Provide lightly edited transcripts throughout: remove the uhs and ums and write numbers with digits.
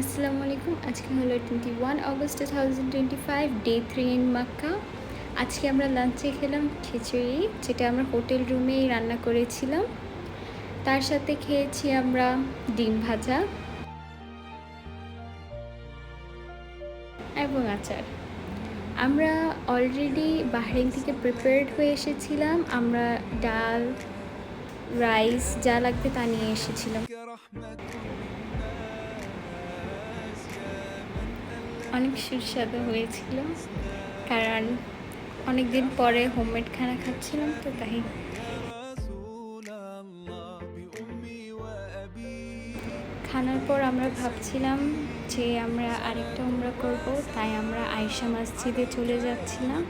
আসসালামু আলাইকুম। আজকে হলো 21 অগস্ট 2025, ডে 3 ইন মক্কা। আজকে আমরা লাঞ্চে খেলাম খিচুড়ি, যেটা আমরা হোটেল রুমেই রান্না করেছিলাম। তার সাথে খেয়েছি আমরা ডিম ভাজা এবং আচার। আমরা অলরেডি বাহরাইন থেকে প্রিপেয়ার্ড হয়ে এসেছিলাম। আমরা ডাল, রাইস যা লাগবে তা নিয়ে এসেছিলাম। অনেক সুস্বাদু হয়েছিল, কারণ অনেক দিন পরে হোমমেড খানা খাচ্ছিলাম, তো তাই। খানার পর আমরা ভাবছিলাম যে আমরা আরেকটা উমরা করব, তাই আমরা আয়েশা মসজিদে চলে যাচ্ছিলাম।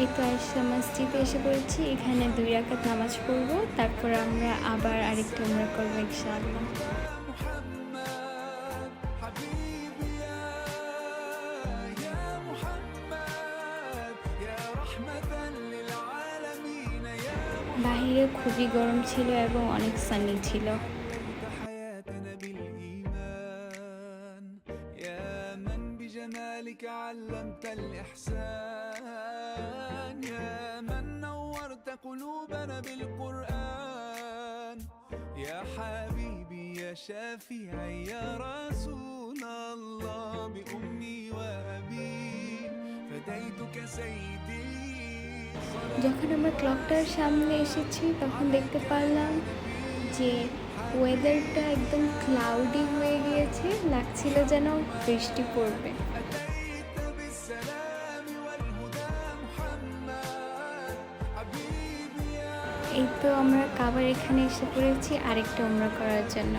এই তো আয়েশা মসজিদে এসে পড়েছি। এখানে 2 রাকাত নামাজ পড়ব, তারপর আমরা আবার আরেকটা উমরা করবো ইনশাআল্লাহ। বাহিরে খুবই গরম ছিল এবং অনেক সানি ছিল। علمت الإحسان يا من نورت قلوبنا بالقرآن يا حبيبي يا شافعي يا رسول الله بأمي وأبي فديتك سيدي। যখন আমরা ক্লকটার সামনে এসেছি তখন দেখতে পারলাম যে ওয়েদারটা একদম ক্লাউডি হয়ে গিয়েছে, লাগছিল যেন বৃষ্টি পড়বে। এই তো আমরা কাবার এখানে এসে পড়েছি আরেকটা উমরা করার জন্য।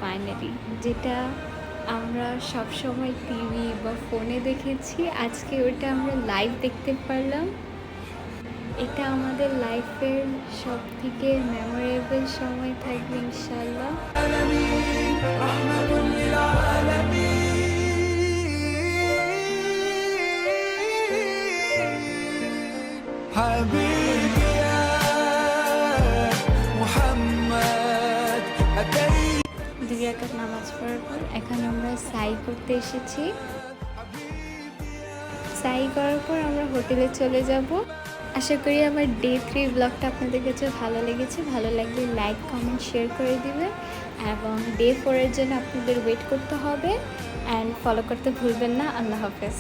ফাইনালি যেটা আমরা সবসময় টিভি বা ফোনে দেখেছি, আজকে ওটা আমরা লাইভ দেখতে পারলাম। এটা আমাদের লাইফের সব থেকে মেমোরেবল সময় থাকবে ইনশাআল্লাহ। দুই রাকাত নামাজ পড়ার পর এখন আমরা সাই করতে এসেছি। সাই করার পর আমরা হোটেলে চলে যাব। আশা করি আমার ডে 3 ব্লগটা আপনাদের কাছে ভালো লেগেছে। ভালো লাগলে লাইক, কমেন্ট, শেয়ার করে দিবে এবং ডে 4 এর জন্য আপনাদের ওয়েট করতে হবে অ্যান্ড ফলো করতে ভুলবেন না। আল্লাহ হাফেজ।